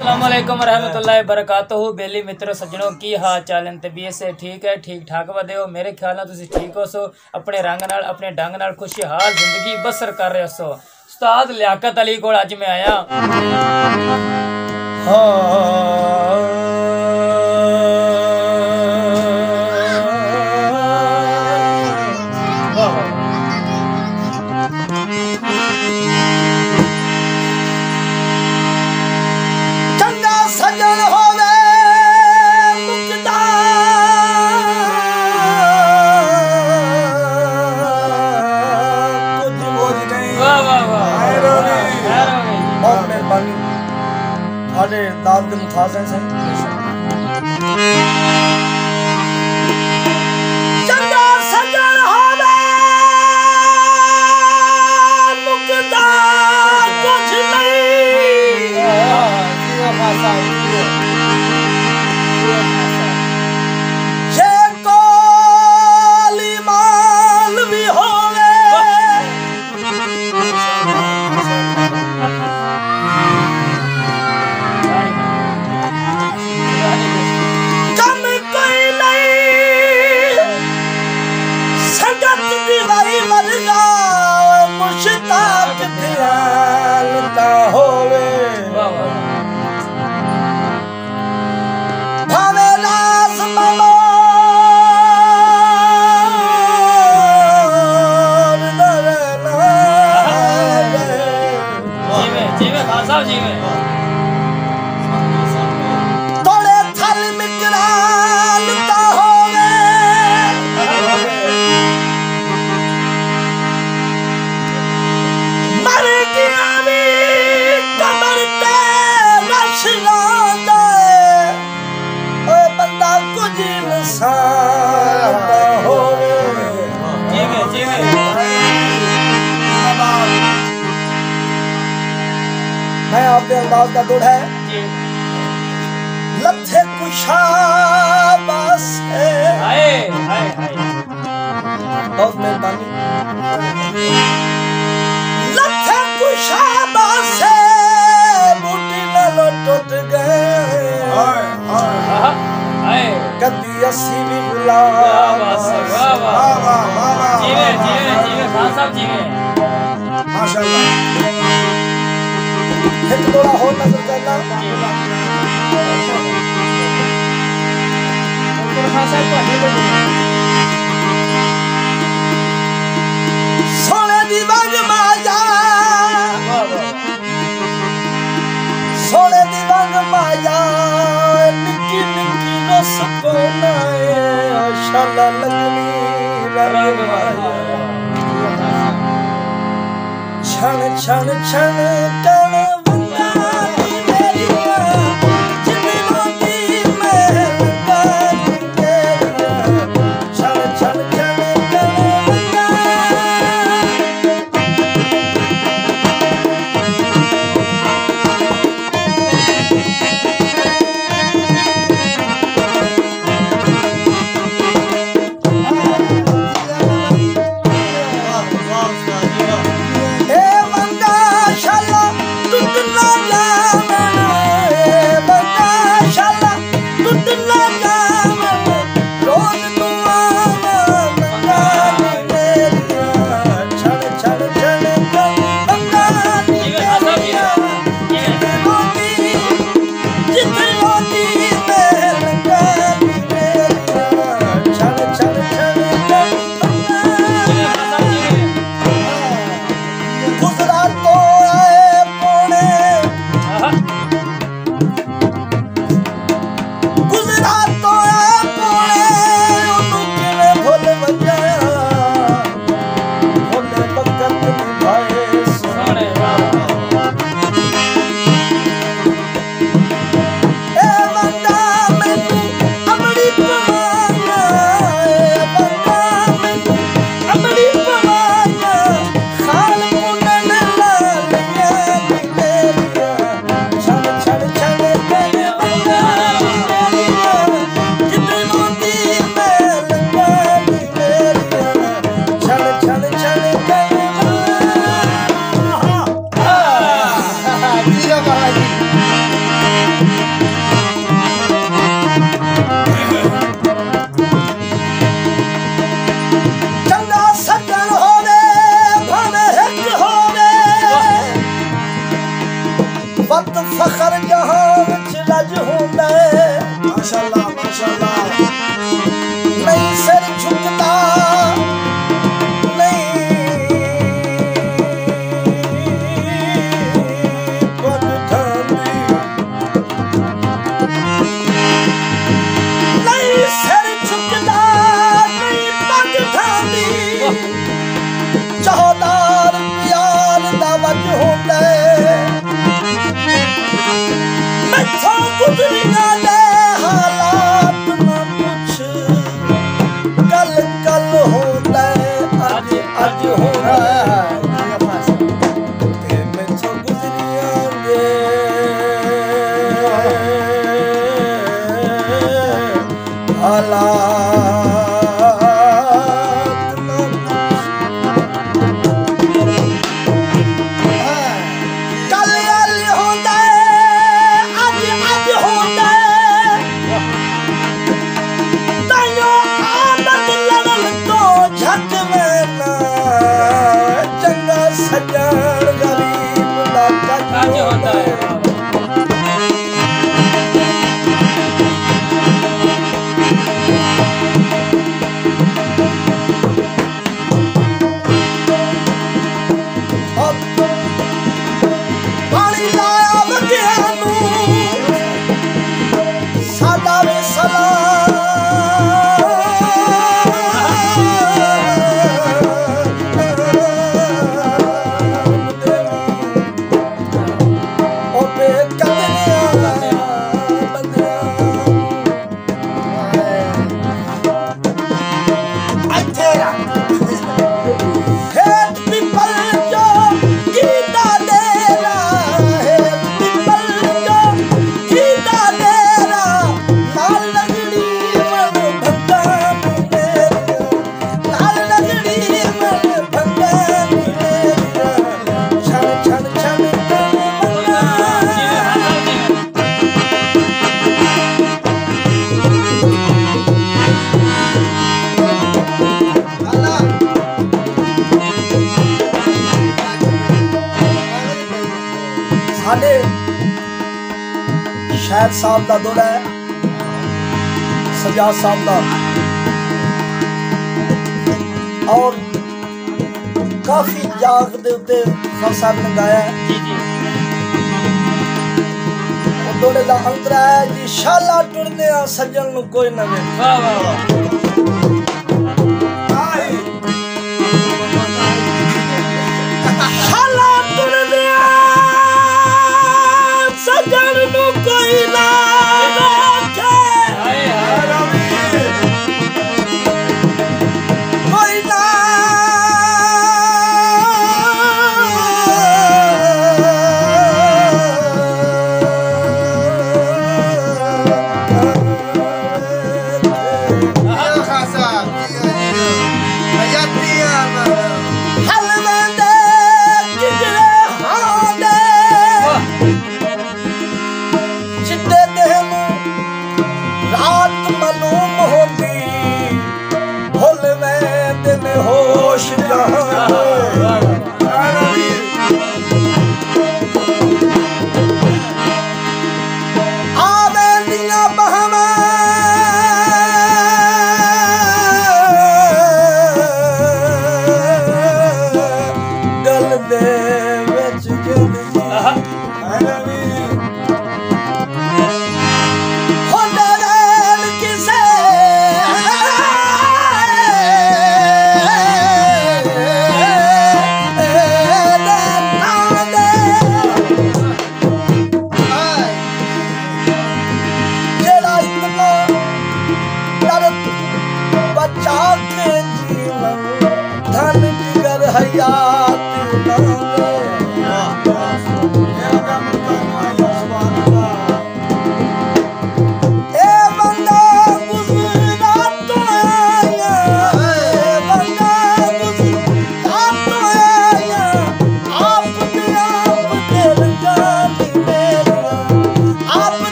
अस्सलामुअलैकुम रहमतुल्लाहि बरकातहू। बेली मित्रों सज्जनों की हाल चाल तबीयत से ठीक है, ठीक ठाक वधे हो। मेरे ख्याल नाल तुसीं ठीक हो सो, अपने रंग नाल अपने ढंग नाल खुशहाल जिंदगी बसर कर रहे सो। उस्ताद लियाकत अली कोल अज मैं आया। दाद के मुखासे से चंगा सजन होवे मुकदा कुछ नहीं ये कोली माल भी होवे मैं आपके अंदाज का गुड़ है लथे कुशाबास है बहुत मेहरबानी लथे कुशाबास है बूटी नालो टूट गए कदी अस्सी भी गुलाब जीवे जीवे जीवे खान साहब जीवे माशाल्लाह। एक थोड़ा और नजर करना सोने दी वंग माया सोने दी वंग माया निकी निकी रस कोना शाला लगनी रंग माया छन छन छन कन हर जहां विच रज होंदा है माशाअल्लाह माशाअल्लाह नहीं सिर झुकदा शायद साहब का दौरा है सजाद साहब का और काफी जाग दे उत्ते खान साहब ने गाया है और दौरे का अंतरा है जी शाला टुरदे आ सज्जन नूं कोई ना वे वाह वाह वाह शाला टुरदे आ सज्जन नूं कोई ना Bahama